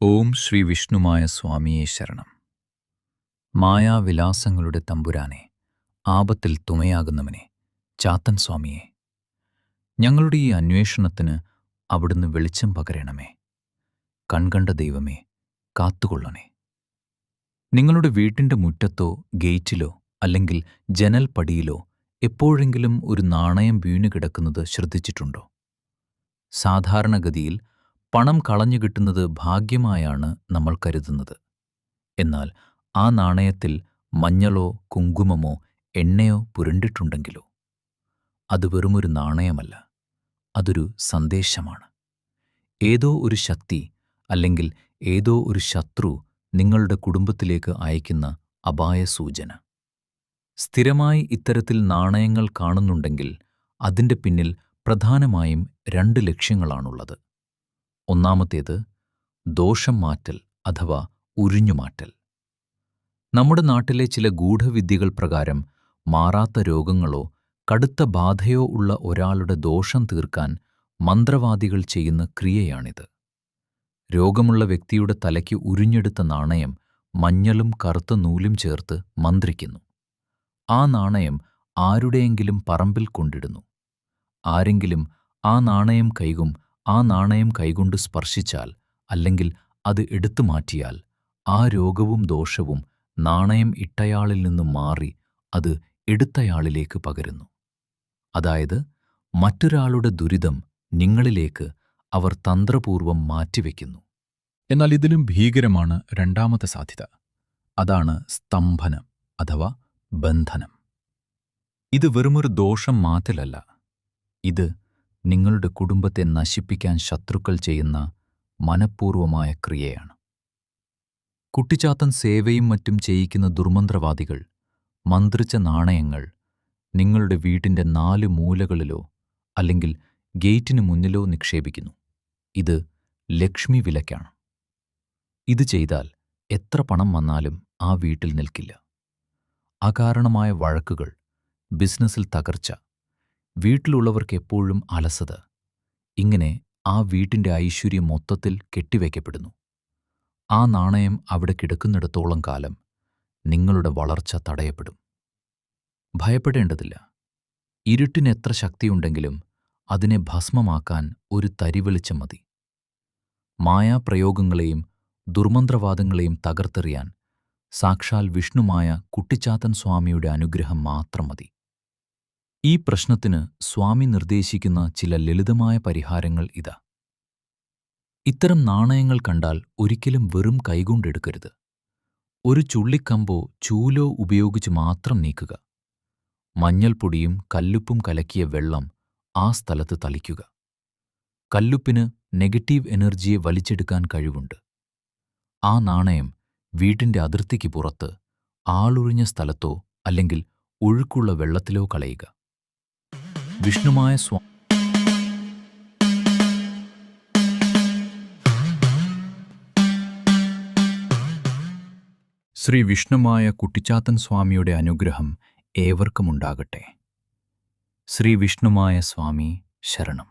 ഓം ശ്രീ വിഷ്ണുമായ സ്വാമിയേ ശരണം. മായാവിലാസങ്ങളുടെ തമ്പുരാനെ, ആപത്തിൽ തുണയാകുന്നവനെ, ചാത്തൻ സ്വാമിയെ, ഞങ്ങളുടെ ഈ അന്വേഷണത്തിന് അവിടുന്ന് വെളിച്ചം പകരണമേ. കൺകണ്ട ദൈവമേ, കാത്തുകൊള്ളണേ. നിങ്ങളുടെ വീട്ടിൻ്റെ മുറ്റത്തോ ഗേറ്റിലോ അല്ലെങ്കിൽ ജനൽ പടിയിലോ എപ്പോഴെങ്കിലും ഒരു നാണയം വീണുകിടക്കുന്നത് ശ്രദ്ധിച്ചിട്ടുണ്ടോ? സാധാരണഗതിയിൽ പണം കളഞ്ഞു കിട്ടുന്നത് ഭാഗ്യമായാണ് നമ്മൾ കരുതുന്നത്. എന്നാൽ ആ നാണയത്തിൽ മഞ്ഞളോ കുങ്കുമമോ എണ്ണയോ പുരണ്ടിട്ടുണ്ടെങ്കിലോ? അത് വെറുമൊരു നാണയമല്ല, അതൊരു സന്ദേശമാണ്. ഏതോ ഒരു ശക്തി അല്ലെങ്കിൽ ഏതോ ഒരു ശത്രു നിങ്ങളുടെ കുടുംബത്തിലേക്ക് അയക്കുന്ന അപായ സൂചന. സ്ഥിരമായി ഇത്തരത്തിൽ നാണയങ്ങൾ കാണുന്നുണ്ടെങ്കിൽ അതിൻ്റെ പിന്നിൽ പ്രധാനമായും 2 ലക്ഷ്യങ്ങളാണുള്ളത്. ഒന്നാമത്തേത് ദോഷം മാറ്റൽ അഥവാ ഉരിഞ്ഞുമാറ്റൽ. നമ്മുടെ നാട്ടിലെ ചില ഗൂഢവിദ്യകൾ പ്രകാരം മാറാത്ത രോഗങ്ങളോ കടുത്ത ബാധയോ ഉള്ള ഒരാളുടെ ദോഷം തീർക്കാൻ മന്ത്രവാദികൾ ചെയ്യുന്ന ക്രിയയാണിത്. രോഗമുള്ള വ്യക്തിയുടെ തലയ്ക്ക് ഉരിഞ്ഞെടുത്ത നാണയം മഞ്ഞളും കറുത്ത നൂലും ചേർത്ത് മന്ത്രിക്കുന്നു. ആ നാണയം ആരുടെയെങ്കിലും പറമ്പിൽ കൊണ്ടിടുന്നു. ആരെങ്കിലും ആ നാണയം കൈകൊണ്ട് സ്പർശിച്ചാൽ അല്ലെങ്കിൽ അത് എടുത്തു മാറ്റിയാൽ ആ രോഗവും ദോഷവും നാണയം ഇട്ടയാളിൽ നിന്നും മാറി അത് എടുത്തയാളിലേക്ക് പകരുന്നു. അതായത് മറ്റൊരാളുടെ ദുരിതം നിങ്ങളിലേക്ക് അവർ തന്ത്രപൂർവം മാറ്റിവെക്കുന്നു. എന്നാൽ ഇതിലും ഭീകരമാണ് രണ്ടാമത്തെ സാധ്യത. അതാണ് സ്തംഭനം അഥവാ ബന്ധനം. ഇത് വെറുമൊരു ദോഷം മാറ്റലല്ല, ഇത് നിങ്ങളുടെ കുടുംബത്തെ നശിപ്പിക്കാൻ ശത്രുക്കൾ ചെയ്യുന്ന മനഃപൂർവമായ ക്രിയയാണ്. കുട്ടിച്ചാത്തൻ സേവയും മറ്റും ചെയ്യിക്കുന്ന ദുർമന്ത്രവാദികൾ മന്ത്രിച്ച നാണയങ്ങൾ നിങ്ങളുടെ വീട്ടിൻ്റെ 4 മൂലകളിലോ അല്ലെങ്കിൽ ഗേറ്റിന് മുന്നിലോ നിക്ഷേപിക്കുന്നു. ഇത് ലക്ഷ്മി വിലക്കാണ്. ഇത് ചെയ്താൽ എത്ര പണം വന്നാലും ആ വീട്ടിൽ നിൽക്കില്ല. അകാരണമായ വഴക്കുകൾ, ബിസിനസ്സിൽ തകർച്ച, വീട്ടിലുള്ളവർക്ക് എപ്പോഴും അലസത, ഇങ്ങനെ ആ വീട്ടിൻ്റെ ഐശ്വര്യം മൊത്തത്തിൽ കെട്ടിവയ്ക്കപ്പെടുന്നു. ആ നാണയം അവിടെ കിടക്കുന്നിടത്തോളം കാലം നിങ്ങളുടെ വളർച്ച തടയപ്പെടും. ഭയപ്പെടേണ്ടതില്ല. ഇരുട്ടിന് എത്ര ശക്തിയുണ്ടെങ്കിലും അതിനെ ഭസ്മമാക്കാൻ ഒരു തരിവെളിച്ചം മതി. മായാപ്രയോഗങ്ങളെയും ദുർമന്ത്രവാദങ്ങളെയും തകർത്തെറിയാൻ സാക്ഷാൽ വിഷ്ണുമായ കുട്ടിച്ചാത്തൻ സ്വാമിയുടെ അനുഗ്രഹം മാത്രം മതി. ഈ പ്രശ്നത്തിന് സ്വാമി നിർദ്ദേശിക്കുന്ന ചില ലളിതമായ പരിഹാരങ്ങൾ ഇതാ. ഇത്തരം നാണയങ്ങൾ കണ്ടാൽ ഒരിക്കലും വെറും കൈകൊണ്ടെടുക്കരുത്. ഒരു ചുള്ളിക്കമ്പോ ചൂലോ ഉപയോഗിച്ച് മാത്രം നീക്കുക. മഞ്ഞൾപ്പൊടിയും കല്ലുപ്പും കലക്കിയ വെള്ളം ആ സ്ഥലത്ത് തളിക്കുക. കല്ലുപ്പിന് നെഗറ്റീവ് എനർജിയെ വലിച്ചെടുക്കാൻ കഴിവുണ്ട്. ആ നാണയം വീട്ടിൻ്റെ അതിർത്തിക്ക് പുറത്ത് ആളൊഴിഞ്ഞ സ്ഥലത്തോ അല്ലെങ്കിൽ ഒഴുക്കുള്ള വെള്ളത്തിലോ കളയുക. വിഷ്ണുമായ ശ്രീ വിഷ്ണുമായ കുട്ടിച്ചാത്തൻ സ്വാമിയുടെ അനുഗ്രഹം ഏവർക്കുമുണ്ടാകട്ടെ. ശ്രീ വിഷ്ണുമായ സ്വാമി ശരണം.